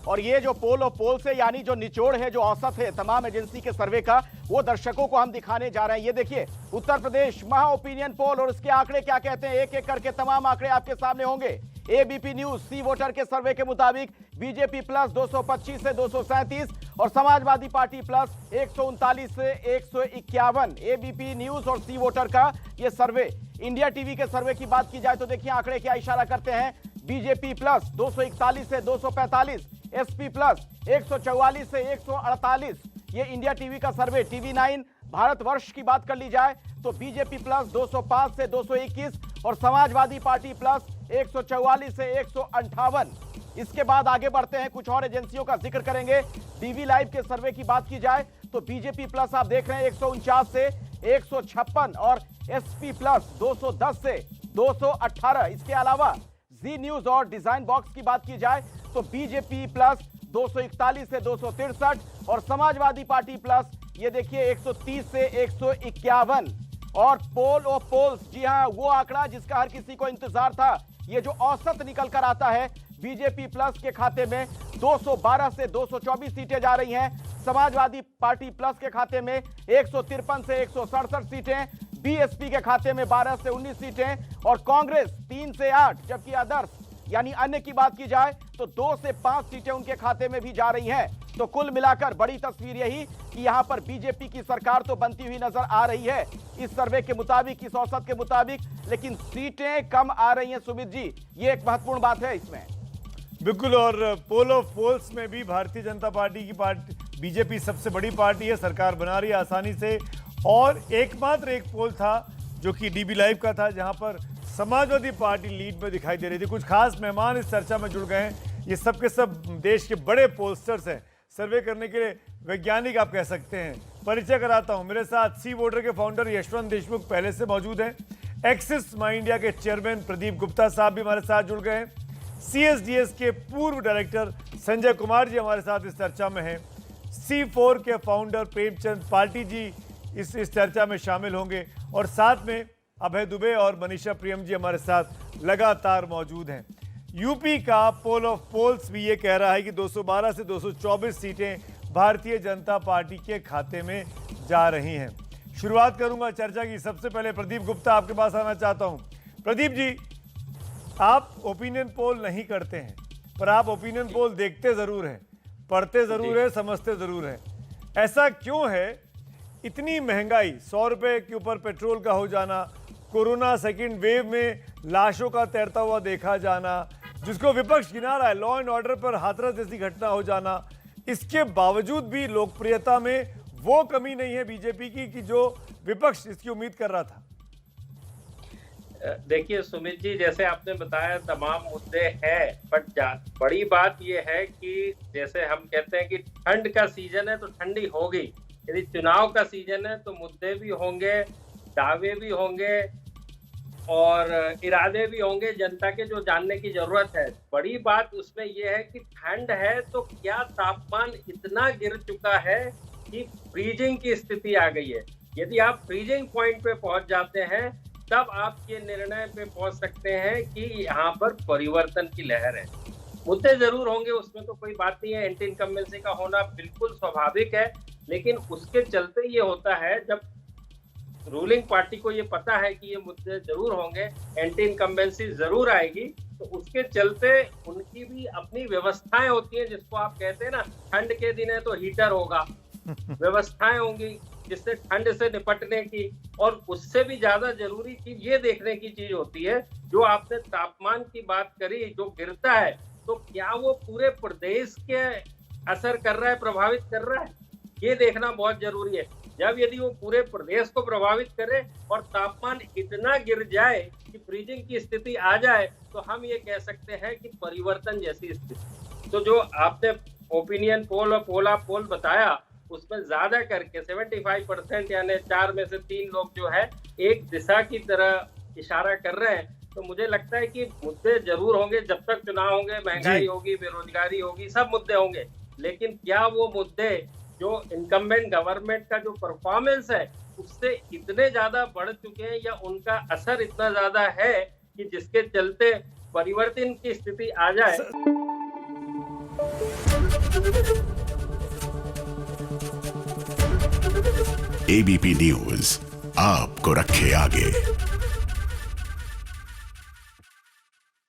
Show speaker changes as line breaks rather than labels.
और ये जो पोल और पोल से यानी जो निचोड़ है, जो औसत है तमाम एजेंसी के सर्वे का, वो दर्शकों को हम दिखाने जा रहे हैं। ये देखिए उत्तर प्रदेश महा ओपिनियन पोल और इसके आंकड़े क्या कहते हैं, एक एक करके तमाम आंकड़े आपके सामने होंगे। एबीपी न्यूज सी वोटर के सर्वे के मुताबिक बीजेपी प्लस 225 से 237 और समाजवादी पार्टी प्लस 139 से 151। एबीपी न्यूज और सी वोटर का ये सर्वे। इंडिया टीवी के सर्वे की बात की जाए तो देखिए आंकड़े क्या इशारा करते हैं। बीजेपी प्लस 241 से 245, एसपी प्लस 144 से 148। ये इंडिया टीवी का सर्वे। टीवी 9 भारतवर्ष की बात कर ली जाए तो बीजेपी प्लस 205 से 221 और समाजवादी पार्टी प्लस 144 से 158। इसके बाद आगे बढ़ते हैं, कुछ और एजेंसियों का जिक्र करेंगे। डीवी लाइव के सर्वे की बात की जाए तो बीजेपी प्लस आप देख रहे हैं 149 से 156 और एसपी प्लस 210 से 218। इसके अलावा जी न्यूज और डिजाइन बॉक्स की बात की जाए तो बीजेपी प्लस 241 से 263 और समाजवादी पार्टी प्लस ये देखिए 130 से 151। और पोल और पोल्स, जी हां, वो आंकड़ा जिसका हर किसी को इंतजार था, ये जो औसत निकल कर आता है, बीजेपी प्लस के खाते में 212 से 224 सीटें जा रही हैं, समाजवादी पार्टी प्लस के खाते में 153 से 167 सीटें, बीएसपी के खाते में 12 से 19 सीटें और कांग्रेस 3 से 8, जबकि अदर्स यानी अन्य की बात की जाए तो 2 से 5 सीटें उनके खाते में भी जा रही हैं। तो कुल मिलाकर बड़ी तस्वीर यही कि यहां पर बीजेपी की सरकार तो बनती हुई नजर आ रही है इस सर्वे के मुताबिक, इस औसत के मुताबिक, लेकिन सीटें कम आ रही हैं। सुमित जी, ये एक महत्वपूर्ण बात है इसमें।
बिल्कुल, और पोल ऑफ पोल्स में भी भारतीय जनता पार्टी की बीजेपी सबसे बड़ी पार्टी है, सरकार बना रही है आसानी से। और एकमात्र एक पोल था जो कि डीबी लाइव का था, जहां पर समाजवादी पार्टी लीड में दिखाई दे रही थी। कुछ खास मेहमान इस चर्चा में जुड़ गए हैं। ये सब के सब देश के बड़े पोलस्टर्स हैं, सर्वे करने के लिए वैज्ञानिक आप कह सकते हैं। परिचय कराता हूं, मेरे साथ सी वोटर के फाउंडर यशवंत देशमुख पहले से मौजूद हैं। एक्सिस माई इंडिया के चेयरमैन प्रदीप गुप्ता साहब भी हमारे साथ जुड़ गए हैं। सीएसडीएस के पूर्व डायरेक्टर संजय कुमार जी हमारे साथ इस चर्चा में हैं। C4 के फाउंडर प्रेमचंद पार्टी जी इस चर्चा में शामिल होंगे और साथ में अभय दुबे और मनीषा प्रियम जी हमारे साथ लगातार मौजूद हैं। यूपी का पोल ऑफ पोल्स भी ये कह रहा है कि 212 से 224 सीटें भारतीय जनता पार्टी के खाते में जा रही हैं। शुरुआत करूंगा चर्चा की। सबसे पहले प्रदीप गुप्ता, आपके पास आना चाहता हूं। प्रदीप जी, आप ओपिनियन पोल नहीं करते हैं, पर आप ओपिनियन पोल देखते जरूर हैं, पढ़ते जरूर हैं, समझते जरूर हैं। ऐसा क्यों है? इतनी महंगाई, 100 रुपए के ऊपर पेट्रोल का हो जाना, कोरोना सेकंड वेव में लाशों का तैरता हुआ देखा जाना, जिसको विपक्ष गिना रहा है, लॉ एंड ऑर्डर पर हाथरस जैसी घटना हो जाना, इसके बावजूद भी लोकप्रियता में वो कमी नहीं है बीजेपी की कि जो विपक्ष इसकी उम्मीद कर रहा था।
देखिए सुमित जी, जैसे आपने बताया तमाम मुद्दे हैं, बट बड़ी बात यह है कि जैसे हम कहते हैं कि ठंड का सीजन है तो ठंडी होगी, यदि चुनाव का सीजन है तो मुद्दे भी होंगे, दावे भी होंगे और इरादे भी होंगे जनता के, जो जानने की जरूरत है। बड़ी बात उसमें यह है कि ठंड है तो क्या तापमान इतना गिर चुका है कि फ्रीजिंग की स्थिति आ गई है। यदि आप फ्रीजिंग पॉइंट पे पहुंच जाते हैं तब आप ये निर्णय पे पहुंच सकते हैं कि यहाँ पर परिवर्तन की लहर है। मुद्दे जरूर होंगे, उसमें तो कोई बात नहीं है, एंटी इनकम्बेंसी का होना बिल्कुल स्वाभाविक है, लेकिन उसके चलते ये होता है जब रूलिंग पार्टी को ये पता है कि ये मुद्दे जरूर होंगे, एंटी इनकम्बेंसी जरूर आएगी, तो उसके चलते उनकी भी अपनी व्यवस्थाएं होती हैं, जिसको आप कहते हैं ना, ठंड के दिन है तो हीटर होगा, व्यवस्थाएं होंगी जिससे ठंड से निपटने की। और उससे भी ज्यादा जरूरी चीज ये देखने की चीज होती है, जो आपने तापमान की बात करी, जो गिरता है तो क्या वो पूरे प्रदेश के असर कर रहा है, प्रभावित कर रहा है, ये देखना बहुत जरूरी है। जब यदि वो पूरे प्रदेश को प्रभावित करे और तापमान इतना गिर जाए कि फ्रीजिंग की स्थिति आ जाए, तो हम ये कह सकते हैं कि परिवर्तन जैसी स्थिति। तो जो आपने ओपिनियन पोल और पोला पोल बताया, उसमें ज्यादा करके 75% यानी 4 में से 3 लोग जो है एक दिशा की तरह इशारा कर रहे हैं। तो मुझे लगता है कि मुद्दे जरूर होंगे, जब तक चुनाव होंगे, महंगाई होगी, बेरोजगारी होगी, सब मुद्दे होंगे, लेकिन क्या वो मुद्दे जो इनकम्बेंट गवर्नमेंट का जो परफॉर्मेंस है उससे इतने ज्यादा बढ़ चुके हैं, या उनका असर इतना ज्यादा है कि जिसके चलते परिवर्तन की स्थिति आ जाए।
एबीपी न्यूज आपको रखे आगे।